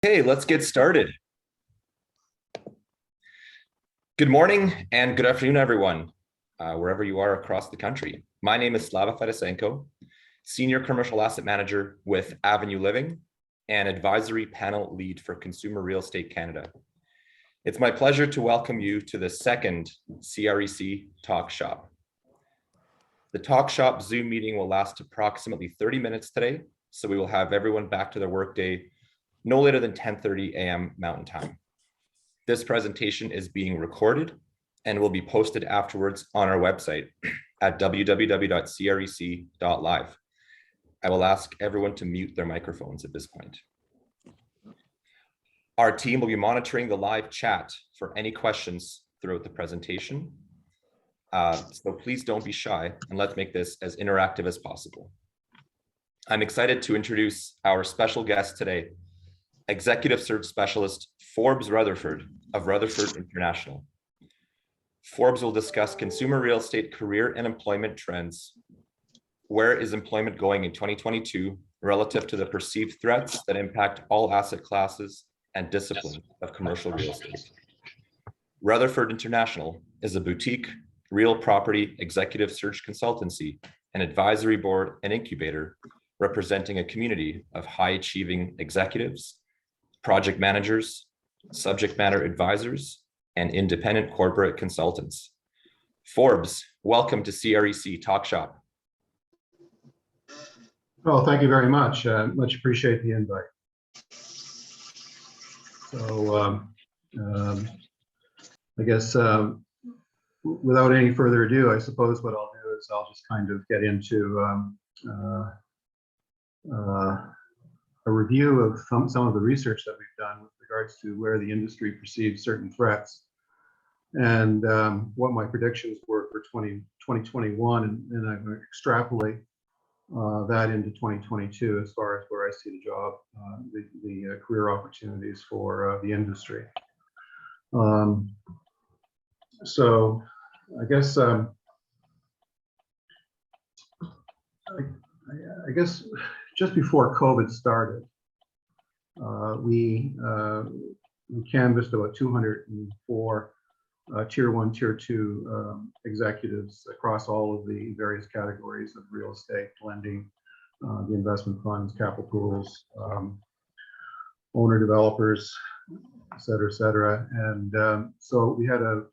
Hey, let's get started. Good morning and good afternoon, everyone, wherever you are across the country. My name is Slava Fedosenko, Senior Commercial Asset Manager with Avenue Living and Advisory Panel Lead for Consumer Real Estate Canada. It's my pleasure to welcome you to the second CREC Talk Shop. The Talk Shop Zoom meeting will last approximately 30 minutes today, so we will have everyone back to their workday no later than 10:30 a.m. Mountain Time. This presentation is being recorded and will be posted afterwards on our website at www.crec.live. I will ask everyone to mute their microphones at this point. Our team will be monitoring the live chat for any questions throughout the presentation. So please don't be shy and let's make this as interactive as possible. I'm excited to introduce our special guest today, Executive Search Specialist Forbes Rutherford of Rutherford International. Forbes will discuss consumer real estate career and employment trends. Where is employment going in 2022 relative to the perceived threats that impact all asset classes and disciplines of commercial real estate? Rutherford International is a boutique real property executive search consultancy and advisory board and incubator representing a community of high-achieving executives, project managers, subject matter advisors, and independent corporate consultants. Forbes, welcome to CREC Talk Shop. Well, thank you very much. Much appreciate the invite. So I guess without any further ado, I suppose what I'll do is I'll just kind of get into a review of some of the research that we've done with regards to where the industry perceives certain threats and what my predictions were for 2021, and I'm going to extrapolate that into 2022 as far as where I see the job, the career opportunities for the industry. So I guess I guess just before COVID started, we canvassed about 204 tier 1, tier 2 executives across all of the various categories of real estate, lending, the investment funds, capital pools, owner developers, et cetera, and so we had an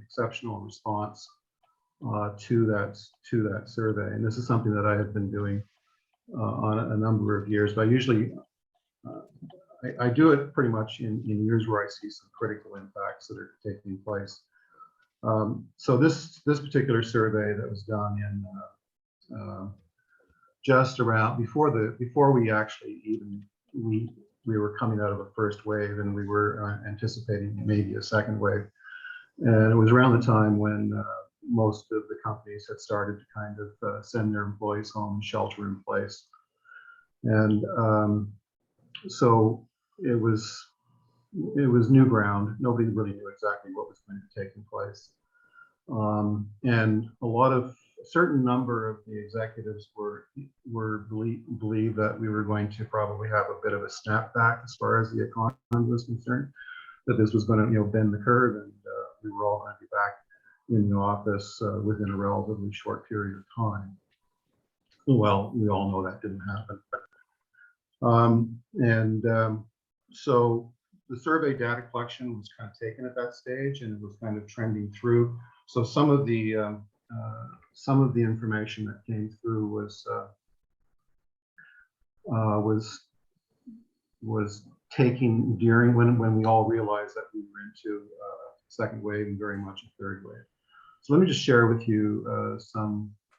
exceptional response to that survey, and this is something that I have been doing on a number of years, but I usually I do it pretty much in years where I see some critical impacts that are taking place. So this particular survey that was done in just around before we actually even we were coming out of a first wave, and we were anticipating maybe a second wave, and it was around the time when most of the companies had started to kind of send their employees home, shelter in place. And so it was new ground. Nobody really knew exactly what was going to be taking place. And a certain number of the executives believed that we were going to probably have a bit of a snapback as far as the economy was concerned, that this was going to bend the curve, and we were all going to be back in the office within a relatively short period of time. Well, we all know that didn't happen. So the survey data collection was kind of taken at that stage, and it was kind of trending through. So some of the information that came through was taken during when we all realized that we were into a second wave and very much a third wave. So let me just share with you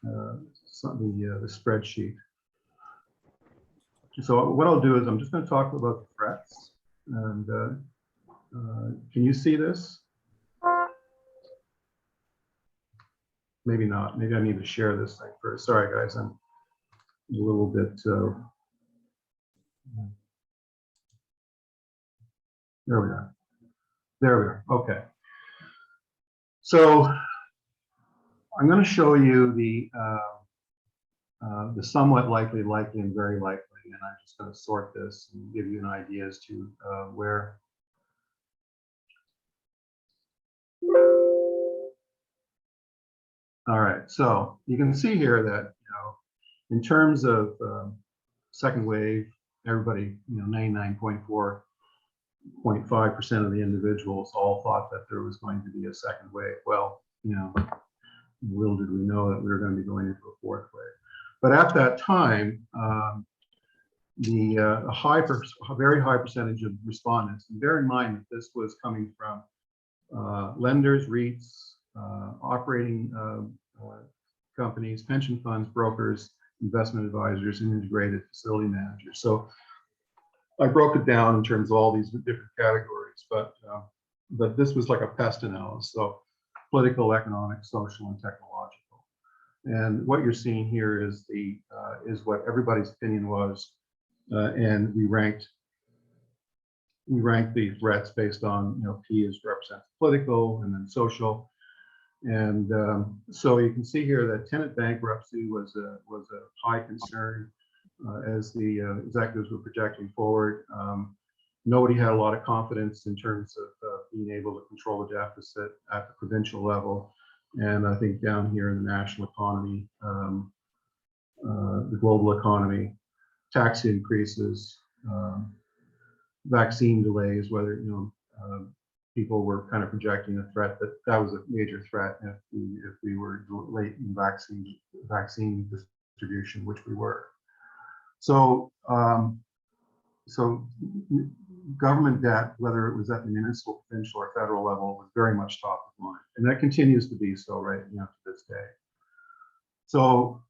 the spreadsheet. So what I'll do is I'm just going to talk about the threats. And can you see this? Maybe not. Maybe I need to share this thing first. Sorry, guys. I'm a little bit. There we are. There we are. Okay. So I'm going to show you the somewhat likely, and very likely and I'm just going to sort this and give you an idea as to where. All right, so you can see here that, in terms of second wave, everybody, 99.4.5% of the individuals all thought that there was going to be a second wave. Well, little did we know that we were going to be going into a fourth wave. But at that time, a very high percentage of respondents, and bear in mind that this was coming from lenders, REITs, operating companies, pension funds, brokers, investment advisors, and integrated facility managers. So I broke it down in terms of all these different categories, but this was like a pest analysis. So political, economic, social, and technological. And what you're seeing here is is what everybody's opinion was, and we ranked the threats based on, P is represents political, and then social. And so you can see here that tenant bankruptcy was a high concern as the executives were projecting forward. Nobody had a lot of confidence in terms of being able to control the deficit at the provincial level. And I think down here in the national economy, the global economy, tax increases, vaccine delays, whether, people were kind of projecting a threat that was a major threat if we were late in vaccine distribution, which we were. So, government debt, whether it was at the municipal, provincial, or federal level, was very much top of mind, and that continues to be so right to this day. So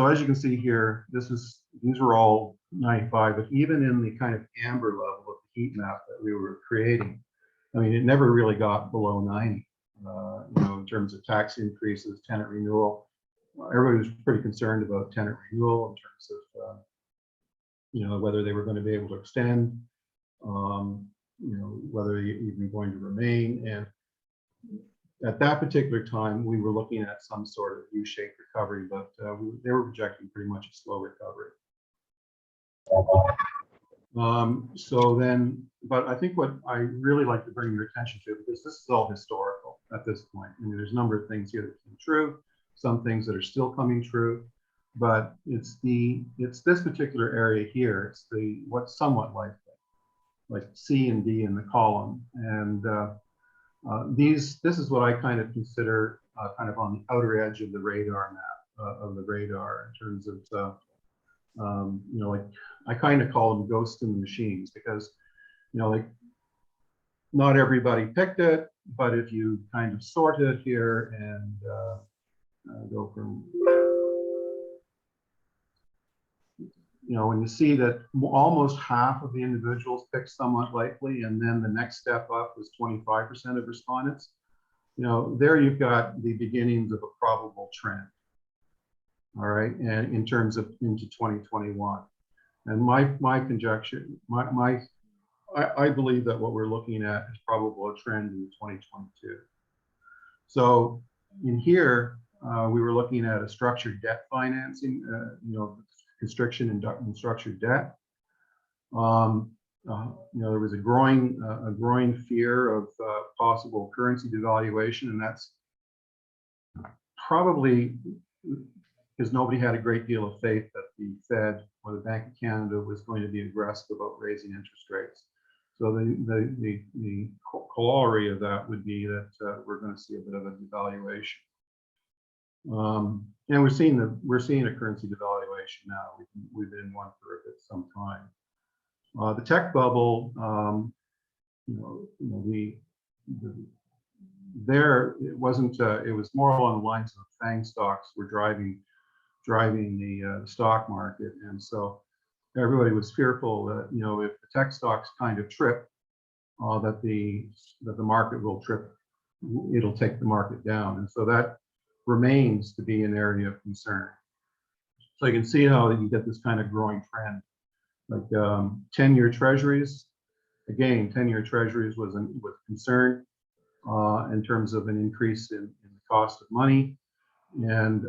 as you can see here, these were all 95, but even in the kind of amber level of the heat map that we were creating, I mean, it never really got below 90. In terms of tax increases, tenant renewal, everybody was pretty concerned about tenant renewal in terms of whether they were going to be able to extend, whether they're even going to remain. And at that particular time, we were looking at some sort of U-shaped recovery, but they were projecting pretty much a slow recovery. But I think what I really like to bring your attention to, because this is all historical at this point. I mean, there's a number of things here that came true, some things that are still coming true, but it's this particular area here. It's what's somewhat like C and D in the column, and this is what I kind of consider kind of on the outer edge of the radar map in terms of like I kind of call them ghosts in the machines, because like not everybody picked it, but if you kind of sort it here and go from when you see that almost half of the individuals picked somewhat likely, and then the next step up was 25% of respondents, there you've got the beginnings of a probable trend. All right, and in terms of into 2021, and my conjecture, I believe that what we're looking at is probably a trend in 2022. So in here, we were looking at a structured debt financing, constriction in structured debt. There was a growing fear of possible currency devaluation, and that's probably because nobody had a great deal of faith that the Fed or the Bank of Canada was going to be aggressive about raising interest rates. So the corollary of that would be that we're going to see a bit of a devaluation. And we're seeing a currency devaluation now. We've been in one for some time. The tech bubble, it wasn't. It was more along the lines of FANG stocks were driving the stock market, and so everybody was fearful that if the tech stocks kind of trip, that the market will trip. It'll take the market down, and so that remains to be an area of concern. So you can see how you get this kind of growing trend, like 10-year treasuries. Again, 10-year treasuries was concern in terms of an increase in the cost of money. And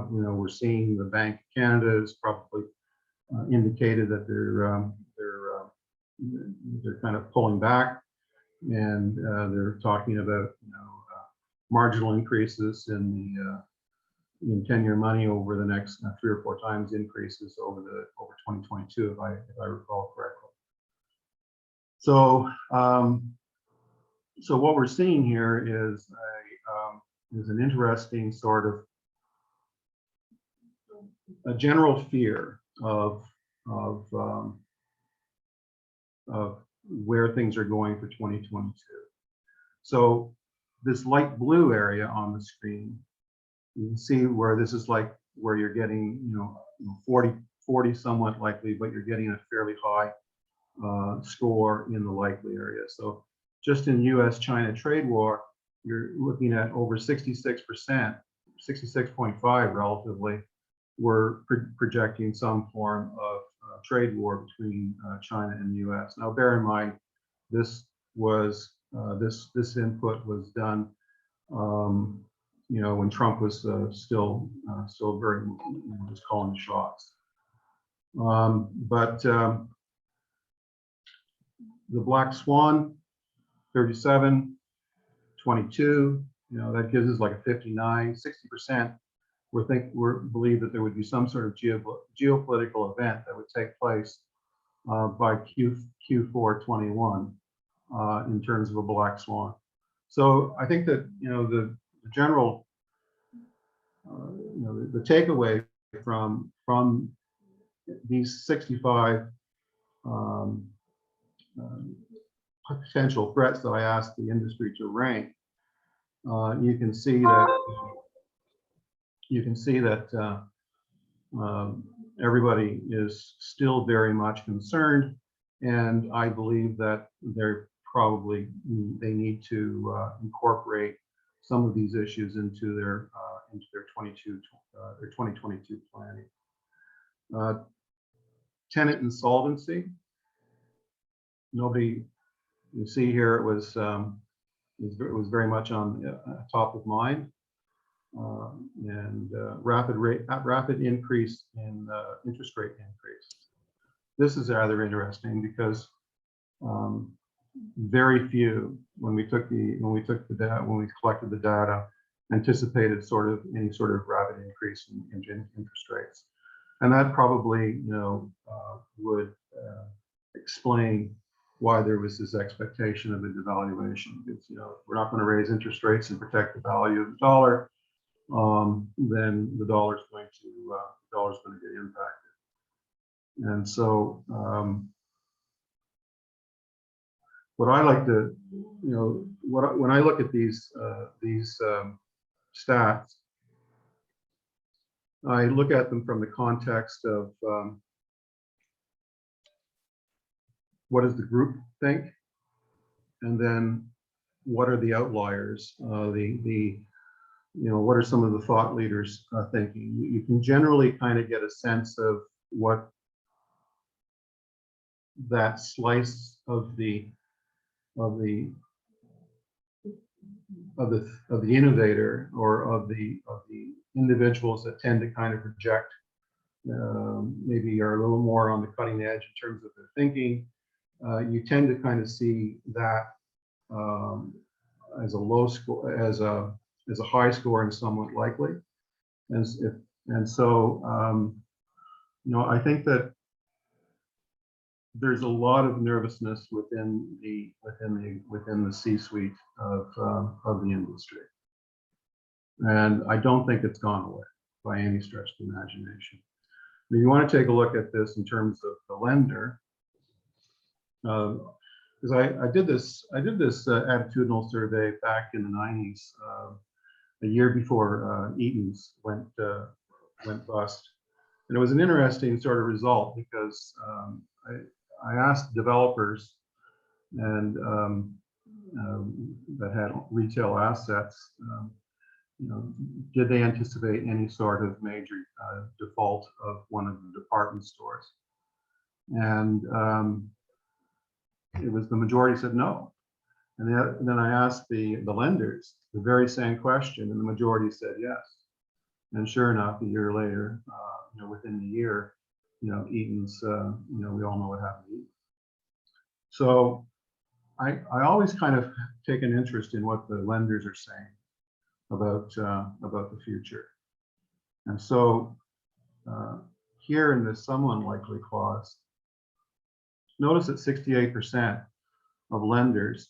we're seeing the Bank of Canada is probably indicated that they're kind of pulling back, and they're talking about marginal increases in 10-year money over the next 3 or 4 times increases over 2022, if I recall correctly. So so what we're seeing here is an interesting sort of a general fear of where things are going for 2022. So this light blue area on the screen, you can see where this is like where you're getting 40 somewhat likely, but you're getting a fairly high score in the likely area. So just in US-China trade war, you're looking at over 66%, 66.5 relatively, we're projecting some form of trade war between China and the US. Now, bear in mind, this this input was done, when Trump was still very was calling the shots. But the black swan, 37, 22, that gives us like a 59, 60%. We believe that there would be some sort of geopolitical event that would take place by Q4 21 in terms of a black swan. So I think that the general the takeaway from these 65 potential threats that I asked the industry to rank, you can see that everybody is still very much concerned, and I believe that they need to incorporate some of these issues into their 2022 planning. Tenant insolvency. Nobody, you see here, it was very much on top of mind, and rapid increase in interest rate increase. This is rather interesting because very few, when we collected the data, anticipated any sort of rapid increase in interest rates, and that probably would explain why there was this expectation of a devaluation. Because we're not going to raise interest rates and protect the value of the dollar, then the dollar's going to get impacted. And so what I like to, when I look at these stats, I look at them from the context of what does the group think, and then what are the outliers? What are some of the thought leaders thinking? You can generally kind of get a sense of what that slice of the innovator or of the individuals that tend to kind of project, maybe are a little more on the cutting edge in terms of their thinking. You tend to kind of see that as a low score, as a high score and somewhat likely. And so I think that there's a lot of nervousness within the C-suite of the industry, and I don't think it's gone away by any stretch of the imagination. If you want to take a look at this in terms of the lender, because I did this attitudinal survey back in the 90s, a year before Eaton's went bust, and it was an interesting sort of result because I asked developers and that had retail assets, did they anticipate any sort of major default of one of the department stores? And it was the majority said no. And then I asked the lenders the very same question, and the majority said yes. And sure enough, a year later, within the year, Eaton's, we all know what happened to Eaton. So I always kind of take an interest in what the lenders are saying about the future. And so here in this some unlikely clause, notice that 68% of lenders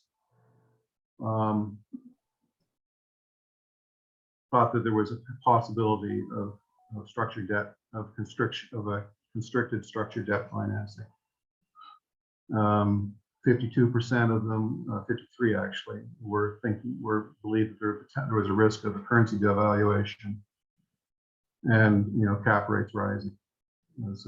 thought that there was a possibility of structured debt, of a constricted structured debt financing. 52% of them, 53 actually, believed that there was a risk of a currency devaluation, and cap rates rising was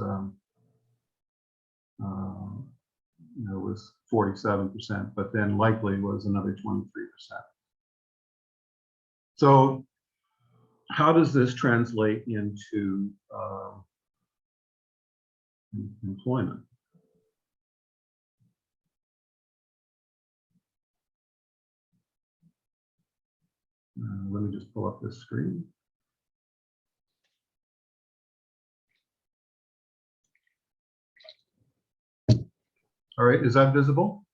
was 47%, but then likely was another 23%. So how does this translate into employment? Let me just pull up this screen. All right, is that visible?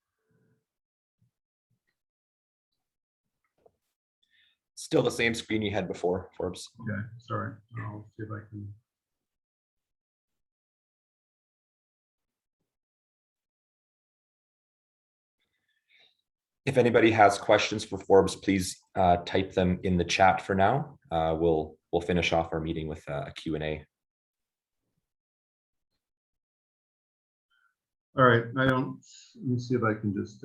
Still the same screen you had before, Forbes. Okay, sorry. I'll see if I can. If anybody has questions for Forbes, please type them in the chat for now. We'll finish off our meeting with a Q&A. All right, let me see if I can just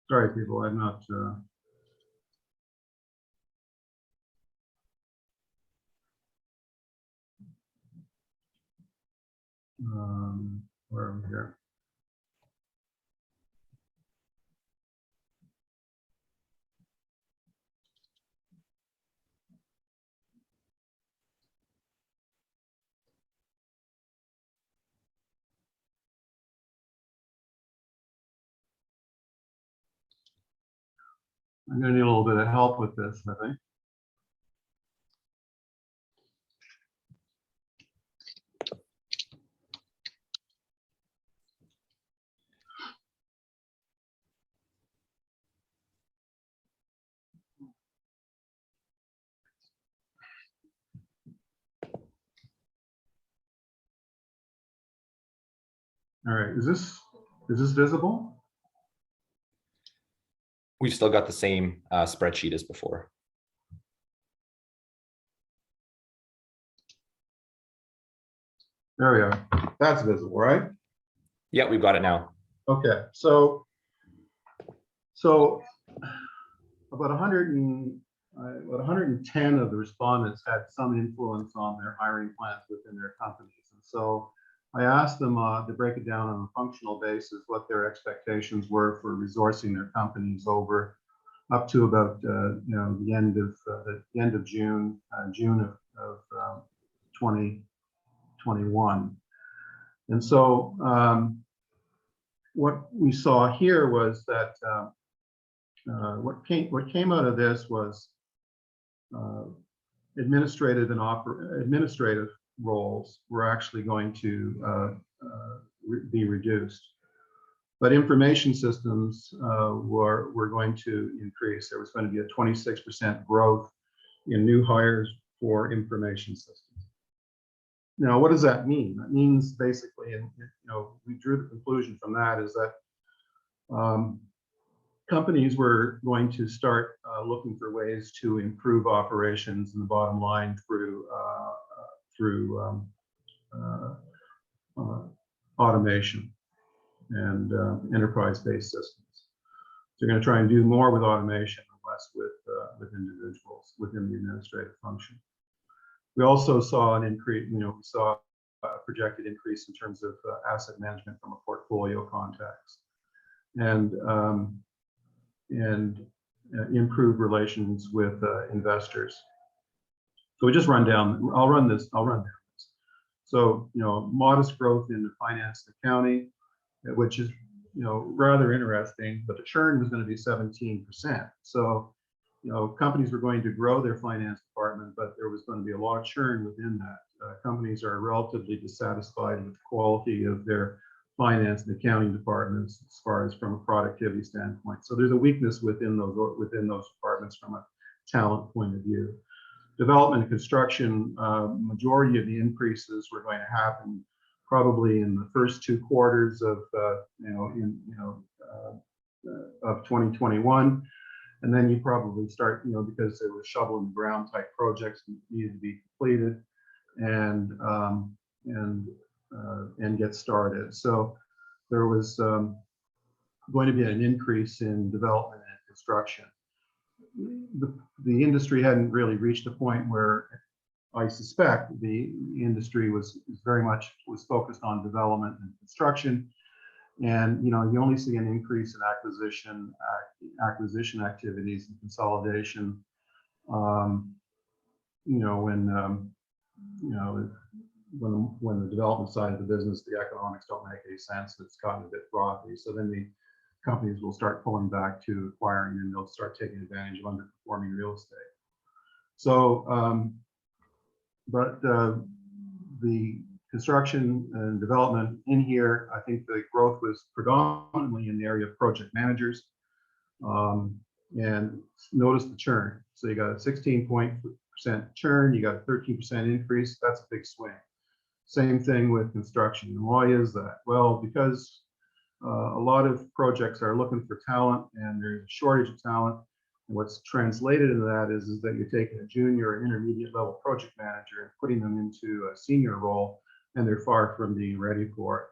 sorry, people, I'm not where am I here? I'm going to need a little bit of help with this, I think. All right, is this visible? We've still got the same spreadsheet as before. There we are. That's visible, right? Yeah, we've got it now. Okay, so about 110 of the respondents had some influence on their hiring plans within their companies, and so I asked them to break it down on a functional basis what their expectations were for resourcing their companies over up to about the end of June, June of 2021. And so what we saw here was that what came out of this was administrative roles were actually going to be reduced, but information systems were going to increase. There was going to be a 26% growth in new hires for information systems. Now, what does that mean? That means basically, and we drew the conclusion from that is that companies were going to start looking for ways to improve operations and the bottom line through automation and enterprise-based systems. So you're going to try and do more with automation and less with individuals within the administrative function. We also saw an increase, we saw a projected increase in terms of asset management from a portfolio context. and improve relations with investors. So we just run down. I'll run down this. So modest growth in the finance and accounting, which is rather interesting. But the churn was going to be 17%. So companies were going to grow their finance department, but there was going to be a lot of churn within that. Companies are relatively dissatisfied with the quality of their finance and accounting departments as far as from a productivity standpoint. So there's a weakness within those departments from a talent point of view. Development and construction, majority of the increases were going to happen probably in the first 2 quarters of of 2021. And then you probably start, because there were shovel in the ground type projects that needed to be completed and get started. So there was going to be an increase in development and construction. The industry hadn't really reached a point where I suspect the industry was very much focused on development and construction. And you only see an increase in acquisition activities and consolidation. When the development side of the business, the economics don't make any sense. It's gotten a bit frothy. So then the companies will start pulling back to acquiring, and they'll start taking advantage of underperforming real estate. So, the construction and development in here, I think the growth was predominantly in the area of project managers. And notice the churn. So you got a 16% churn, you got a 13% increase. That's a big swing. Same thing with construction. And why is that? Well, because a lot of projects are looking for talent, and there's a shortage of talent. And what's translated into that is that you're taking a junior or intermediate level project manager and putting them into a senior role, and they're far from being ready for it.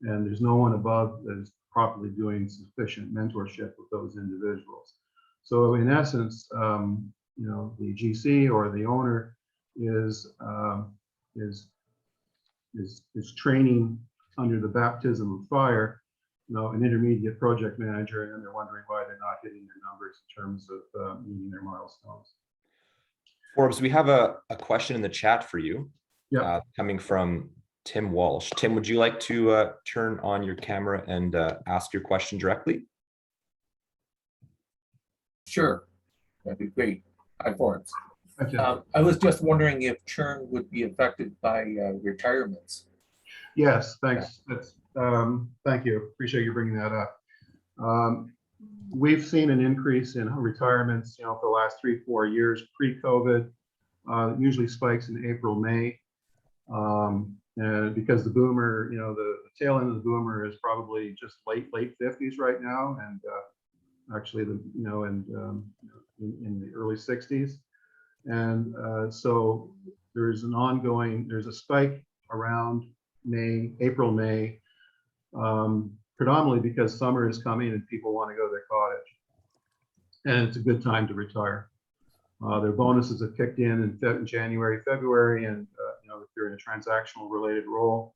And there's no one above that is properly doing sufficient mentorship with those individuals. So in essence, the GC or the owner is training under the baptism of fire, an intermediate project manager, and then they're wondering why they're not hitting their numbers in terms of meeting their milestones. Forbes, we have a question in the chat for you. Yeah. Coming from Tim Walsh. Tim, would you like to turn on your camera and ask your question directly? Sure, that'd be great. Hi, Forbes. Okay. I was just wondering if churn would be affected by retirements. Yes, thanks. Thank you. Appreciate you bringing that up. We've seen an increase in retirements, for the last 3-4 years pre-COVID. Usually spikes in April, May, and because the boomer, the tail end of the boomer is probably just late 50s right now, and actually in the early 60s, and so there's a spike around April, May. Predominantly because summer is coming and people want to go to their cottage, and it's a good time to retire. Their bonuses have kicked in January, February, and if they're in a transactional related role,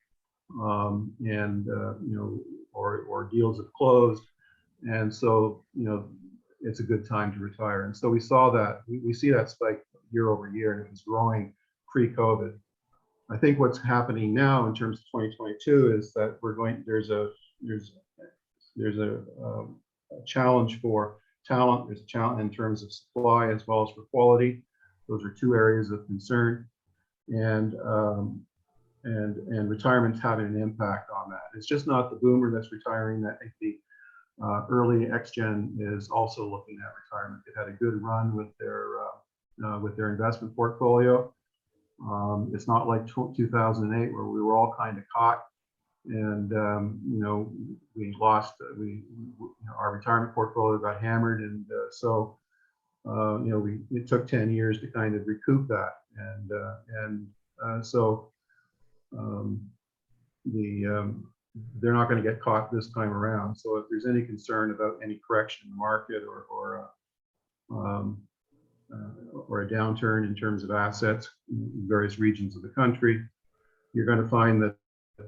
or deals have closed, and so it's a good time to retire. And so we saw that we see that spike year over year, and it was growing pre-COVID. I think what's happening now in terms of 2022 is that there's a challenge for talent. There's a challenge in terms of supply as well as for quality. Those are 2 areas of concern, and retirement's having an impact on that. It's just not the boomer that's retiring. I think the early X-Gen is also looking at retirement. They had a good run with their investment portfolio. It's not like 2008 where we were all kind of caught, and we lost. Our retirement portfolio got hammered, and so it took 10 years to kind of recoup that, so they're not going to get caught this time around. So if there's any concern about any correction in the market or a downturn in terms of assets in various regions of the country, you're going to find that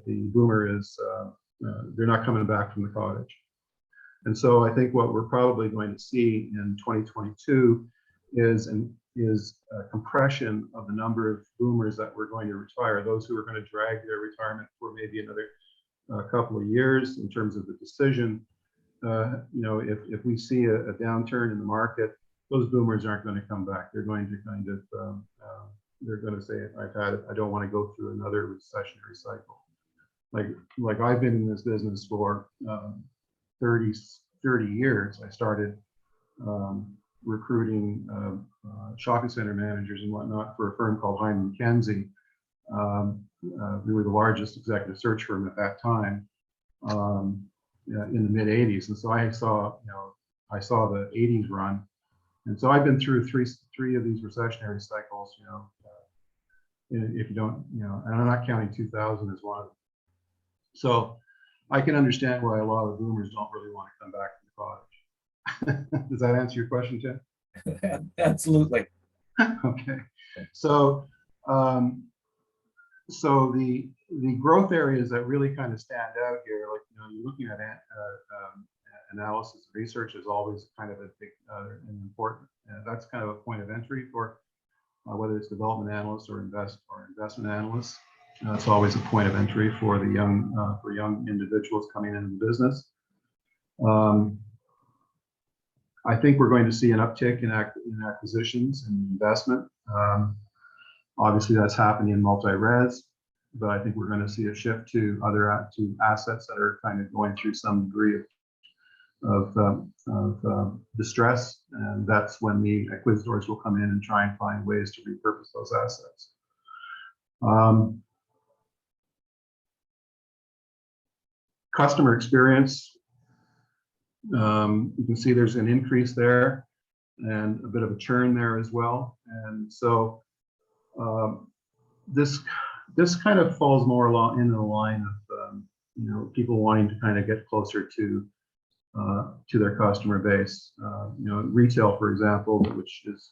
the boomer is they're not coming back from the cottage. And so I think what we're probably going to see in 2022 is a compression of the number of boomers that we're going to retire, those who are going to drag their retirement for maybe another couple of years in terms of the decision. If we see a downturn in the market, those boomers aren't going to come back. They're going to kind of, they're going to say, I've had it, I don't want to go through another recessionary cycle. Like I've been in this business for 30 years. I started recruiting shopping center managers and whatnot for a firm called Hyman Mackenzie. We were the largest executive search firm at that time in the mid 80s. And so I saw the 80s run. And so I've been through three of these recessionary cycles, if you don't, and I'm not counting 2000 as one of them. So I can understand why a lot of boomers don't really want to come back to the cottage. Does that answer your question, Tim? Absolutely. Okay. So, the growth areas that really kind of stand out here, like, you're looking at analysis research is always kind of a big and important. That's kind of a point of entry for whether it's development analysts or investment analysts. It's always a point of entry for the young individuals coming into the business. I think we're going to see an uptick in acquisitions and investment. Obviously, that's happening in multi-res, but I think we're going to see a shift to other assets that are kind of going through some degree of distress, and that's when the acquisitors will come in and try and find ways to repurpose those assets. Customer experience, you can see there's an increase there and a bit of a churn there as well. And so this kind of falls more along in the line of people wanting to kind of get closer to their customer base. Retail, for example, which is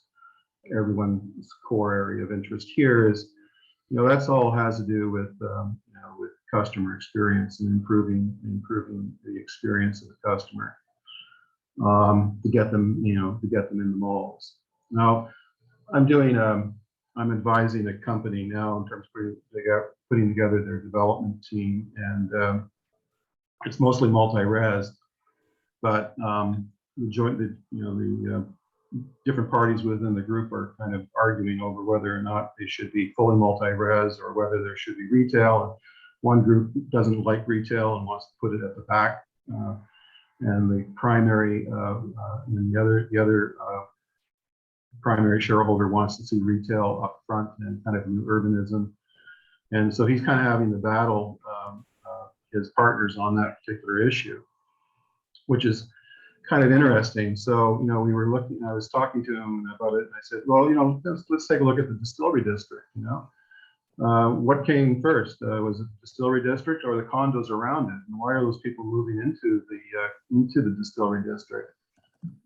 everyone's core area of interest here, is that's all has to do with with customer experience and improving the experience of the customer to get them in the malls. Now, I'm advising a company now in terms of putting together their development team, and it's mostly multi-res, but the different parties within the group are kind of arguing over whether or not they should be fully multi-res or whether there should be retail. One group doesn't like retail and wants to put it at the back, and the primary and the other primary shareholder wants to see retail up front and kind of new urbanism. And so he's kind of having to battle his partners on that particular issue, which is kind of interesting. So, we were looking, I was talking to him about it, and I said, well, let's take a look at the distillery district. What came first? Was it the distillery district or the condos around it? And why are those people moving into the distillery district?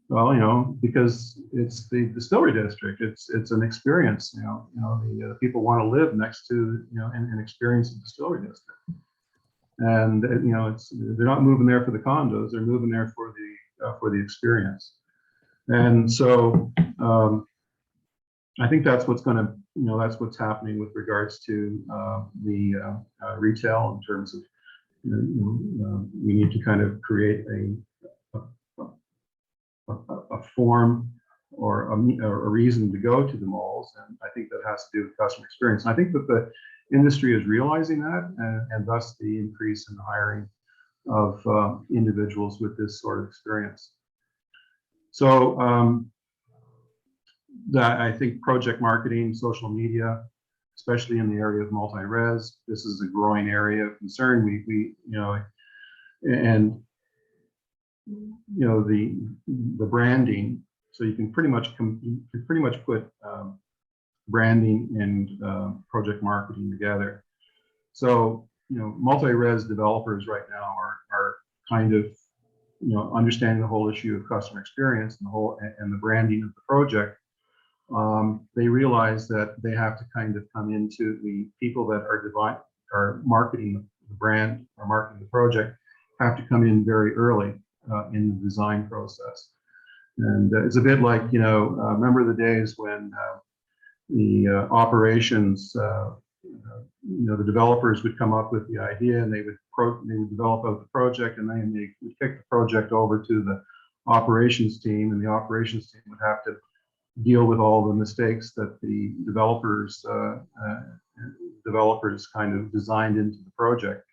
Well, because it's the distillery district. It's an experience. The people want to live next to and experience the distillery district. And they're not moving there for the condos. They're moving there for the experience. And so I think that's what's going to that's what's happening with regards to the retail, in terms of we need to kind of create a form or a reason to go to the malls, and I think that has to do with customer experience. And I think that the industry is realizing that, and thus the increase in the hiring of individuals with this sort of experience. So that I think project marketing, social media, especially in the area of multi-res, this is a growing area of concern. The branding. So you can pretty much put branding and project marketing together. So multi-res developers right now are kind of understanding the whole issue of customer experience and the branding of the project. They realize that they have to kind of come into the people that are marketing the brand or marketing the project, have to come in very early in the design process. And it's a bit like, remember the days when the operations, the developers would come up with the idea and they would develop out the project, and then they would kick the project over to the operations team, and the operations team would have to deal with all the mistakes that the developers kind of designed into the project.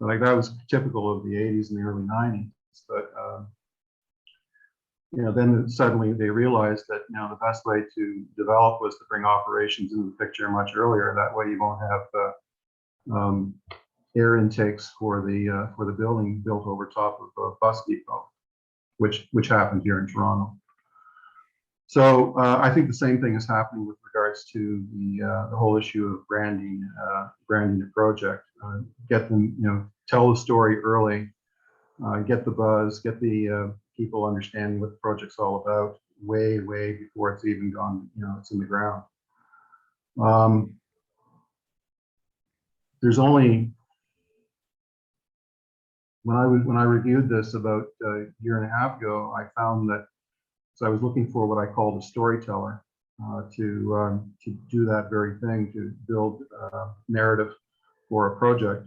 But like, that was typical of the 80s and the early 90s. But then suddenly they realized that the best way to develop was to bring operations into the picture much earlier. That way you won't have air intakes for the building built over top of a bus depot, which happened here in Toronto. So I think the same thing is happening with regards to the whole issue of branding a project. Get them, tell the story early, get the buzz, get the people understanding what the project's all about way before it's even gone, it's in the ground. There's only, when I reviewed this about a year and a half ago, I found that, so I was looking for what I called a storyteller to do that very thing, to build narrative for a project.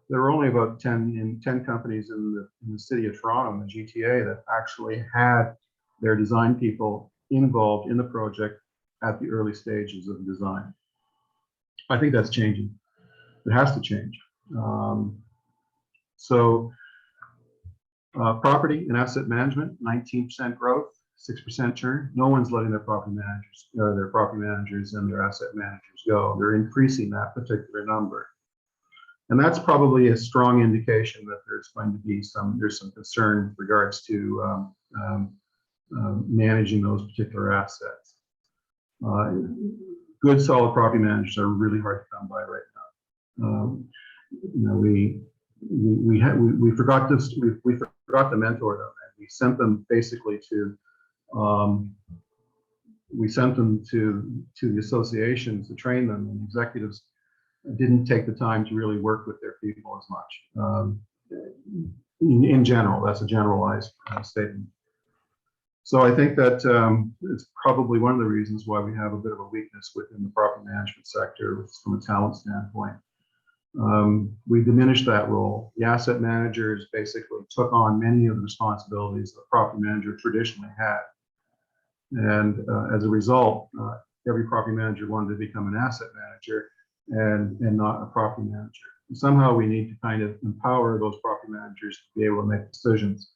There were only about 10 companies in the city of Toronto, in the GTA, that actually had their design people involved in the project at the early stages of design. I think that's changing. It has to change. Property and asset management, 19% growth, 6% churn. No one's letting their property managers and their asset managers go. They're increasing that particular number. And that's probably a strong indication that there's going to be some concern with regards to managing those particular assets. Good, solid property managers are really hard to come by right now. We forgot to mentor them, and we sent them basically to the associations to train them, and executives didn't take the time to really work with their people as much. In general, that's a generalized statement. So I think that it's probably one of the reasons why we have a bit of a weakness within the property management sector from a talent standpoint. We diminished that role. The asset managers basically took on many of the responsibilities that the property manager traditionally had. And as a result, every property manager wanted to become an asset manager and not a property manager. And somehow we need to kind of empower those property managers to be able to make decisions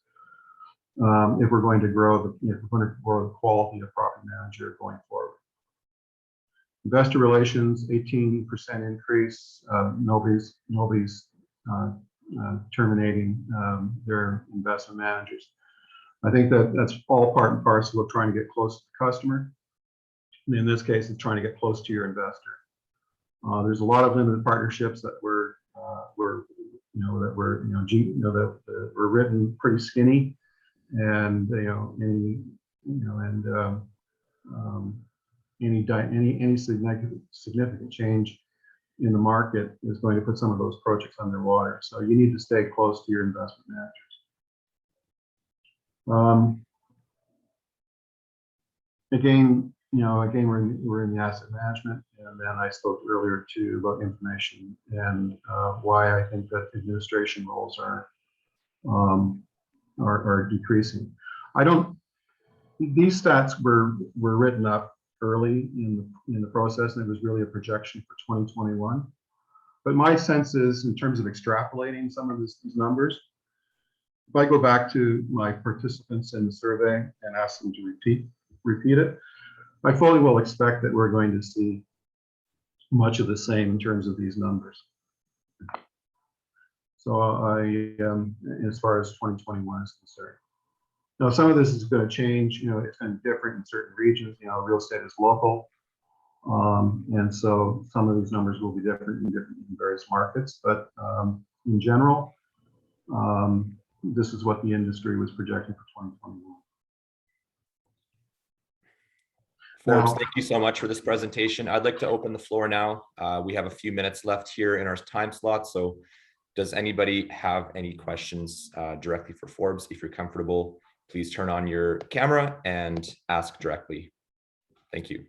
if we're going to grow the quality of property manager going forward. Investor relations, 18% increase. Nobody's terminating their investment managers. I think that's all part and parcel of trying to get close to the customer. And in this case, it's trying to get close to your investor. There's a lot of limited partnerships that were written pretty skinny, and any significant change in the market is going to put some of those projects underwater. So you need to stay close to your investment managers. Again, we're in the asset management, and then I spoke earlier too about information and why I think that administration roles are decreasing. These stats were written up early in the process, and it was really a projection for 2021. But my sense is, in terms of extrapolating some of these numbers, if I go back to my participants in the survey and ask them to repeat it, I fully will expect that we're going to see much of the same in terms of these numbers. So as far as 2021 is concerned. Now, some of this is going to change. It's been different in certain regions. Real estate is local, and so some of these numbers will be different in various markets. But in general, this is what the industry was projecting for 2021. Forbes, thank you so much for this presentation. I'd like to open the floor now. We have a few minutes left here in our time slot, so Does anybody have any questions directly for Forbes? If you're comfortable, please turn on your camera and ask directly. Thank you.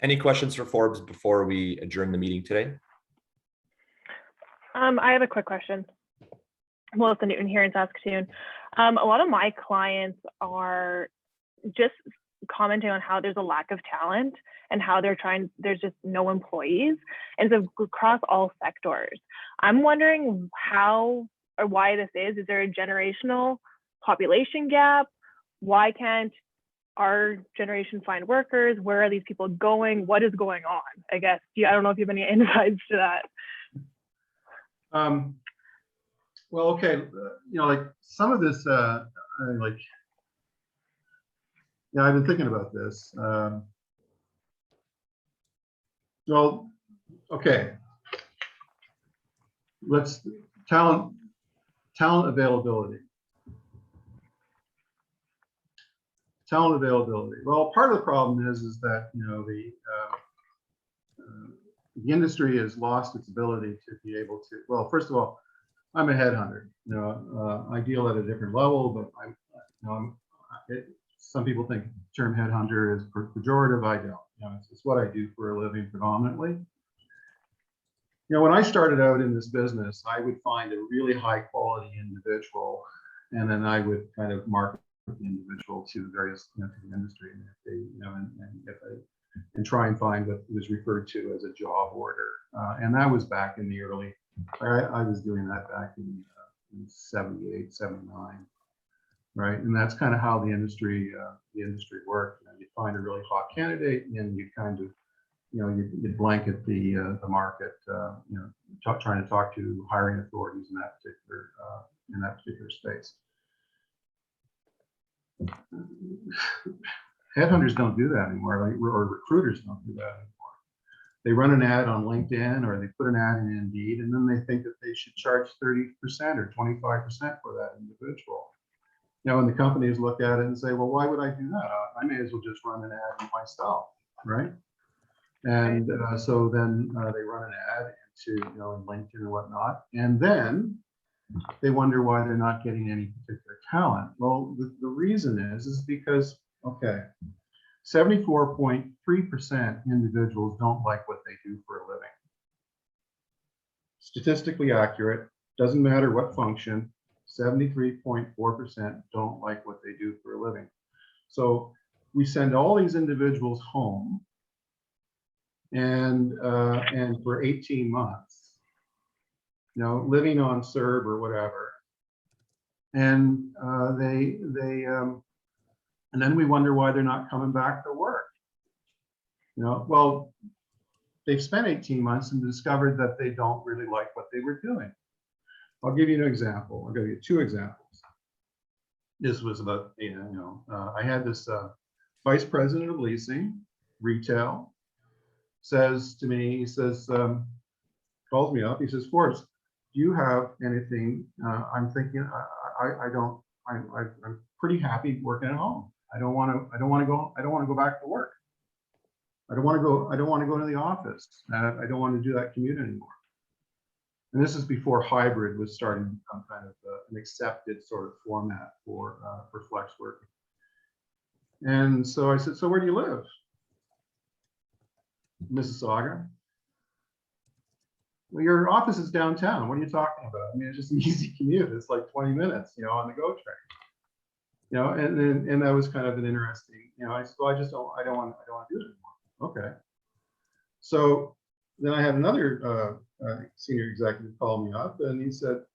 Any questions for Forbes before we adjourn the meeting today? I have a quick question. Melissa Newton here in Saskatoon. A lot of my clients are just commenting on how there's a lack of talent and how there's just no employees. And so across all sectors, I'm wondering how or why this is. Is there a generational population gap? Why can't our generation find workers? Where are these people going? What is going on? I guess, I don't know if you have any insights to that. Well, okay, like some of this, I've been thinking about this. Well, okay, talent availability. Talent availability. Well, part of the problem is that the industry has lost its ability to be able to. Well, first of all, I'm a headhunter. I deal at a different level, but some people think the term headhunter is pejorative. I don't. It's what I do for a living predominantly. When I started out in this business, I would find a really high quality individual, and then I would kind of market the individual to various to the industry, and if they and try and find what was referred to as a job order, and that was back in the early. I was doing that back in 78, 79, right? And that's kind of how the industry worked. You find a really hot candidate, and you kind of, you blanket the market, trying to talk to hiring authorities in that particular space. Headhunters don't do that anymore, or recruiters don't do that anymore. They run an ad on LinkedIn, or they put an ad in Indeed, and then they think that they should charge 30% or 25% for that individual. And the companies look at it and say, well, why would I do that? I may as well just run an ad myself, right? And so then they run an ad into in LinkedIn and whatnot, and then they wonder why they're not getting any particular talent. Well, the reason is because, okay, 74.3% individuals don't like what they do for a living. Statistically accurate, doesn't matter what function, 73.4% don't like what they do for a living. So we send all these individuals home, and for 18 months, living on CERB or whatever, and and then we wonder why they're not coming back to work. Well, they've spent 18 months and discovered that they don't really like what they were doing. I'll give you an example. I'll give you two examples. This was about, I had this vice president of leasing, retail, says to me, he says, calls me up, he says, Forbes, do you have anything? I'm thinking, I'm pretty happy working at home. I don't want to go back to work. I don't want to go to the office. I don't want to do that commute anymore. And this is before hybrid was starting to become kind of an accepted sort of format for flex working. And so I said, so where do you live? Mississauga. Well, your office is downtown. What are you talking about? I mean, it's just an easy commute. It's like 20 minutes, on the GO train. And that was kind of an interesting, I said, well, I don't want to do it anymore. Okay. So then I had another senior executive call me up, and he said,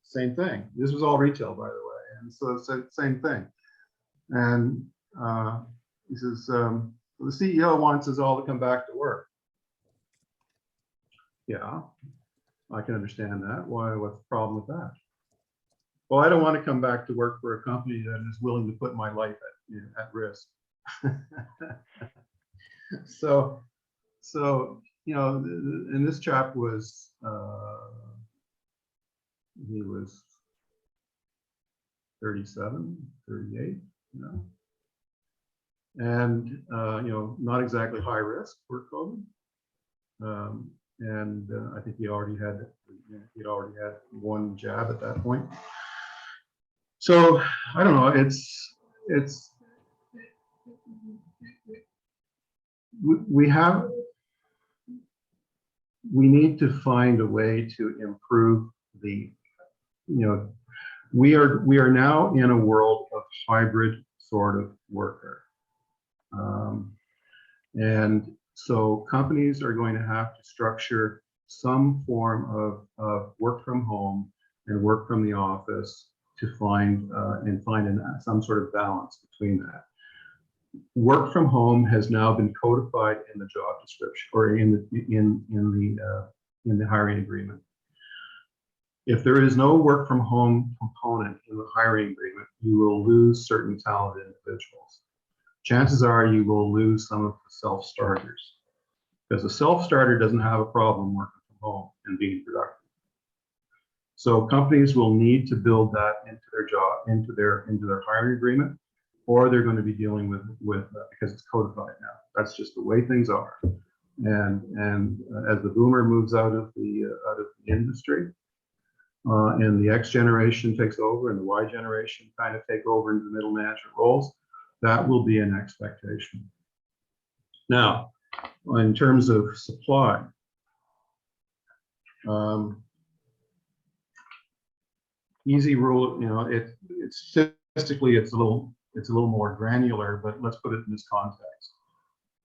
same thing. This was all retail, by the way. And so it said same thing. And he says, the CEO wants us all to come back to work. Yeah, I can understand that. Why? What's the problem with that? Well, I don't want to come back to work for a company that is willing to put my life at risk. So and this chap was he was 37, 38, you know, and not exactly high risk for COVID. I think he'd already had one jab at that point. So I don't know. We need to find a way to improve the, we are now in a world of hybrid sort of worker. And so companies are going to have to structure some form of work from home and work from the office to find some sort of balance between that. Work from home has now been codified in the job description or in the hiring agreement. If there is no work from home component in the hiring agreement, you will lose certain talented individuals. Chances are you will lose some of the self-starters, because a self-starter doesn't have a problem working from home and being productive. So companies will need to build that into their job, into their hiring agreement, or they're going to be dealing with because it's codified now. That's just the way things are. And as the boomer moves out of the industry, and the X generation takes over, and the Y generation kind of take over into the middle management roles, that will be an expectation. Now, in terms of supply, easy rule, it's statistically it's a little more granular, but let's put it in this context.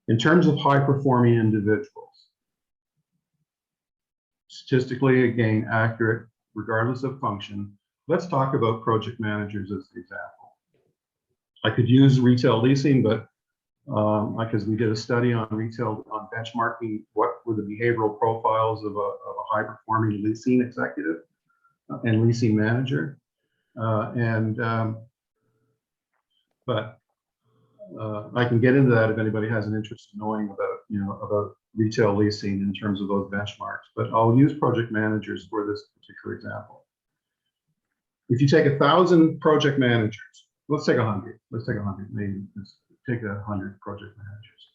In terms of high performing individuals, statistically again accurate regardless of function, let's talk about project managers as the example. I could use retail leasing, but because we did a study on retail, on benchmarking what were the behavioral profiles of a high performing leasing executive and leasing manager. But I can get into that if anybody has an interest in knowing about retail leasing in terms of those benchmarks, but I'll use project managers for this particular example. If you take 1,000 project managers, let's take 100, maybe let's take 100 project managers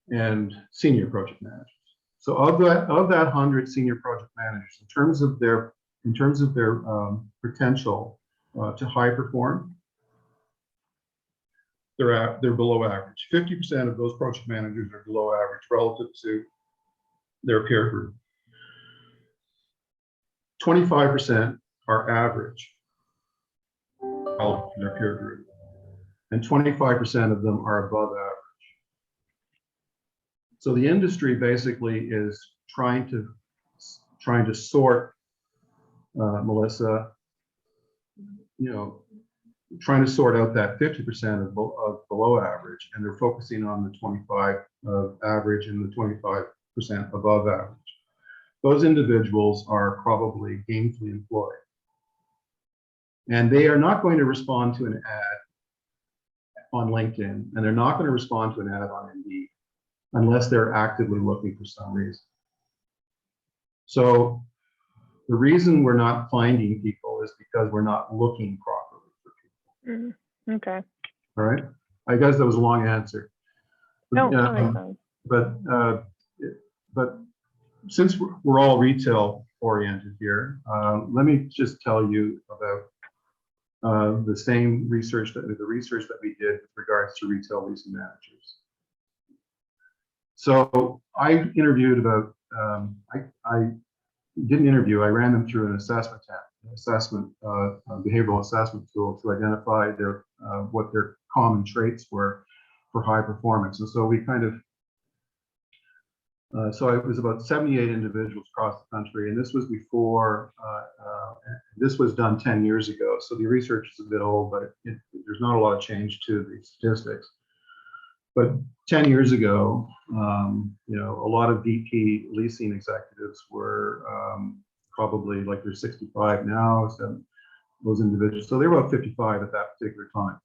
and senior project managers. So of that 100 senior project managers, in terms of their potential to high perform, they're below average. 50% of those project managers are below average relative to their peer group. 25% are average relative to their peer group, and 25% of them are above average. So the industry basically is trying to sort, Melissa, trying to sort out that 50% of below average, and they're focusing on the 25 of average and the 25% above average. Those individuals are probably gainfully employed, and they are not going to respond to an ad on LinkedIn, and they're not going to respond to an ad on Indeed unless they're actively looking for some reason. So the reason we're not finding people is because we're not looking properly for people. Okay. All right. I guess that was a long answer. No, but since we're all retail oriented here, let me just tell you about the same research that we did with regards to retail leasing managers. So I interviewed about, I didn't interview, I ran them through an behavioral assessment tool to identify what their common traits were for high performance. And so we kind of, so it was about 78 individuals across the country, and this was before, this was done 10 years ago. So the research is a bit old, but there's not a lot of change to the statistics. But 10 years ago, a lot of VP leasing executives were probably like they're 65 now, so those individuals. So they were about 55 at that particular time.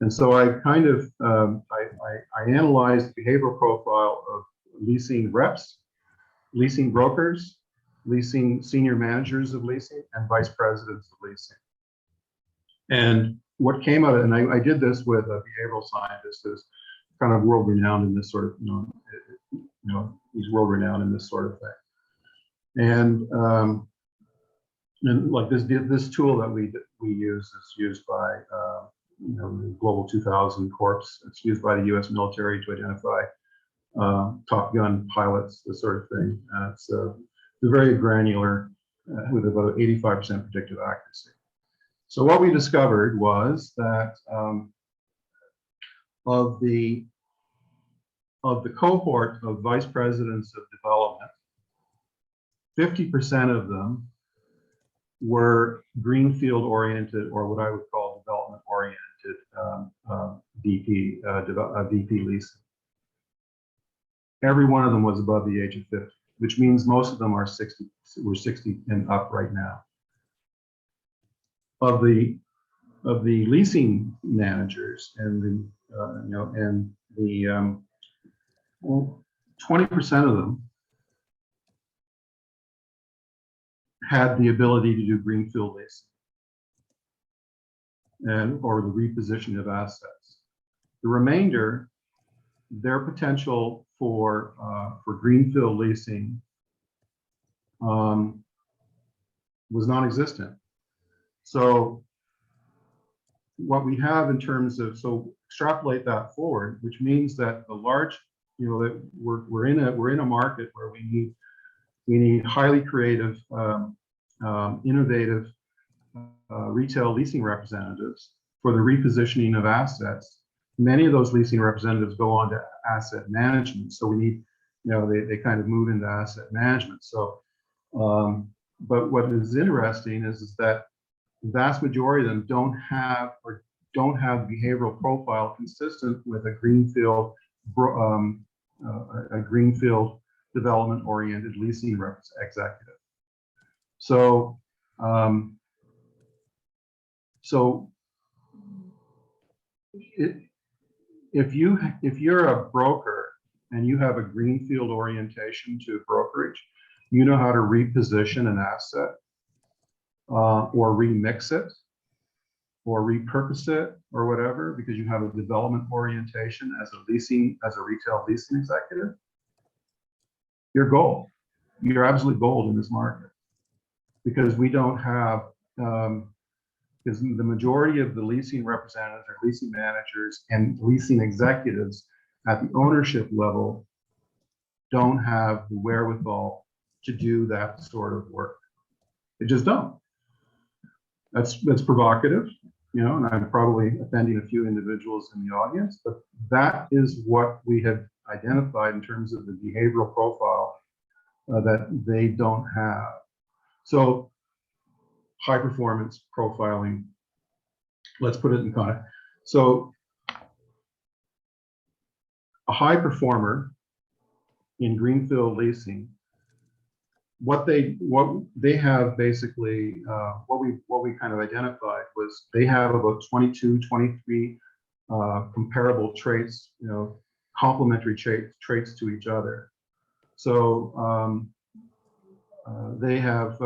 And so I kind of, I analyzed the behavioral profile of leasing reps, leasing brokers, leasing, senior managers of leasing, and vice presidents of leasing. And what came out of it, and I did this with a behavioral scientist who's kind of world renowned in this sort of, he's world renowned in this sort of thing. And like this tool that we use is used by the Global 2000 Corps. It's used by the U.S. military to identify Top Gun pilots, this sort of thing. It's very granular with about 85% predictive accuracy. So what we discovered was that of the cohort of vice presidents of development, 50% of them were greenfield oriented, or what I would call development oriented VP leasing. Every one of them was above the age of 50, which means most of them are 60, were 60 and up right now. Of the leasing managers and the 20% of them had the ability to do greenfield leasing or the repositioning of assets. The remainder, their potential for greenfield leasing was non-existent. So what we have in terms of, so extrapolate that forward, which means that the large, that we're in a market where we need highly creative, innovative retail leasing representatives for the repositioning of assets. Many of those leasing representatives go on to asset management, so we need, they kind of move into asset management. So, but what is interesting is that the vast majority of them don't have behavioral profile consistent with a greenfield development oriented leasing executive. So if you're a broker and you have a greenfield orientation to brokerage, you know how to reposition an asset or remix it or repurpose it or whatever, because you have a development orientation as a retail leasing executive. You're gold. You're absolute gold in this market, because we don't have, because the majority of the leasing representatives or leasing managers and leasing executives at the ownership level don't have the wherewithal to do that sort of work. They just don't. That's provocative, and I'm probably offending a few individuals in the audience, but that is what we have identified in terms of the behavioral profile that they don't have. So high performance profiling, let's put it in context. So a high performer in greenfield leasing, what they have basically, what we kind of identified was they have about 22, 23 comparable traits, complementary traits to each other. So they have,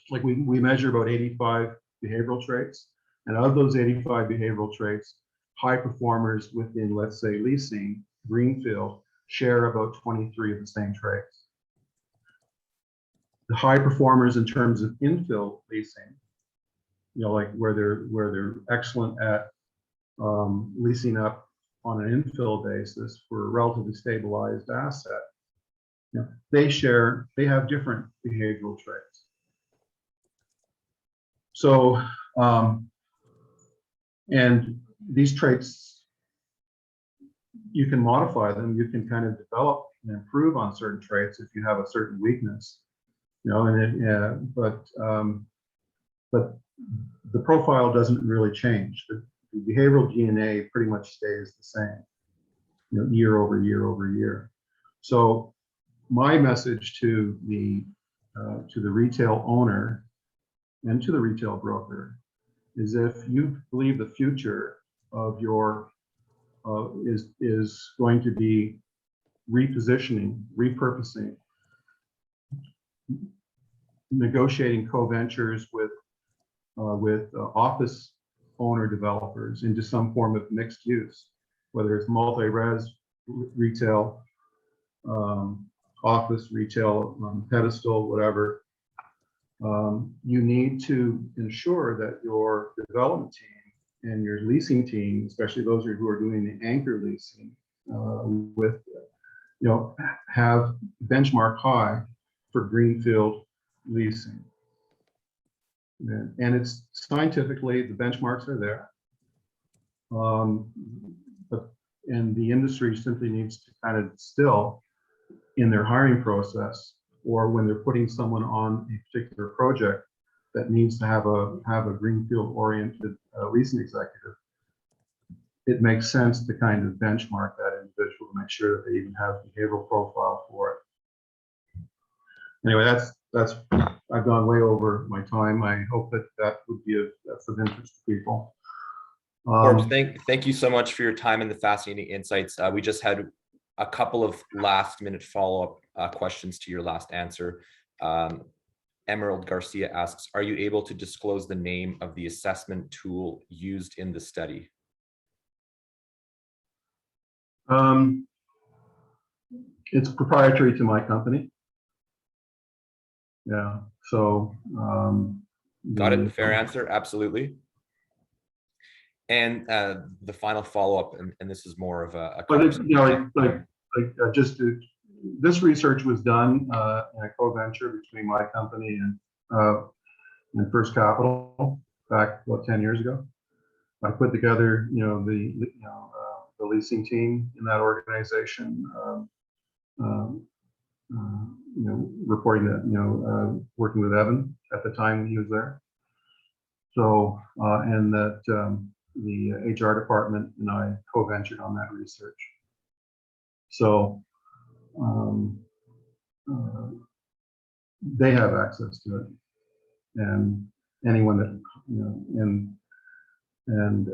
like we measure about 85 behavioral traits, and of those 85 behavioral traits, high performers within, let's say, leasing, greenfield, share about 23 of the same traits. The high performers in terms of infill leasing, like where they're excellent at leasing up on an infill basis for a relatively stabilized asset, they have different behavioral traits. So, and these traits, you can modify them, you can kind of develop and improve on certain traits if you have a certain weakness, but the profile doesn't really change. The behavioral DNA pretty much stays the same, year over year over year. So my message to the retail owner and to the retail broker is, if you believe the future of your is going to be repositioning, repurposing, negotiating co-ventures with office owner developers into some form of mixed use, whether it's multi-res retail, office retail, pedestal, whatever. You need to ensure that your development team and your leasing team, especially those who are doing the anchor leasing, have benchmark high for greenfield leasing. And it's scientifically, the benchmarks are there. And the industry simply needs to kind of still, in their hiring process, or when they're putting someone on a particular project that needs to have a greenfield oriented leasing executive, it makes sense to kind of benchmark that individual to make sure that they even have behavioral profile for it. Anyway, that's I've gone way over my time. I hope that would be that's of interest to people. Forbes, thank you so much for your time and the fascinating insights. We just had a couple of last minute follow-up questions to your last answer. Emerald Garcia asks, are you able to disclose the name of the assessment tool used in the study? It's proprietary to my company. Yeah, so. Got it, fair answer, absolutely. And the final follow-up, and this is more of a this research was done in a co-venture between my company and First Capital back about 10 years ago. I put together, the leasing team in that organization, reporting that, working with Evan at the time he was there. So, and that the HR department and I co-ventured on that research. So they have access to it, and anyone that and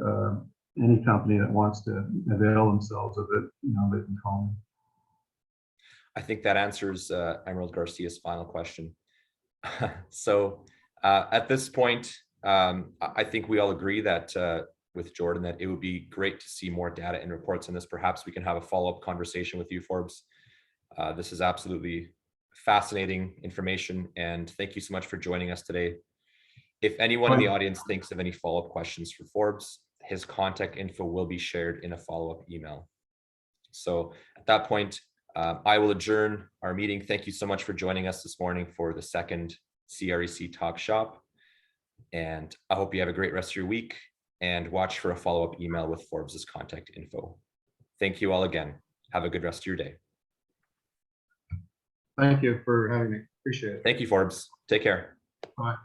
any company that wants to avail themselves of it, they can call me. I think that answers Emerald Garcia's final question. So at this point, I think we all agree that with Jordan that it would be great to see more data and reports on this. Perhaps we can have a follow-up conversation with you, Forbes. This is absolutely fascinating information, and thank you so much for joining us today. If anyone in the audience thinks of any follow-up questions for Forbes, his contact info will be shared in a follow-up email. So at that point, I will adjourn our meeting. Thank you so much for joining us this morning for the second CREC Talk Shop. And I hope you have a great rest of your week, and watch for a follow-up email with Forbes's contact info. Thank you all again. Have a good rest of your day. Thank you for having me. Appreciate it. Thank you, Forbes. Take care. Bye.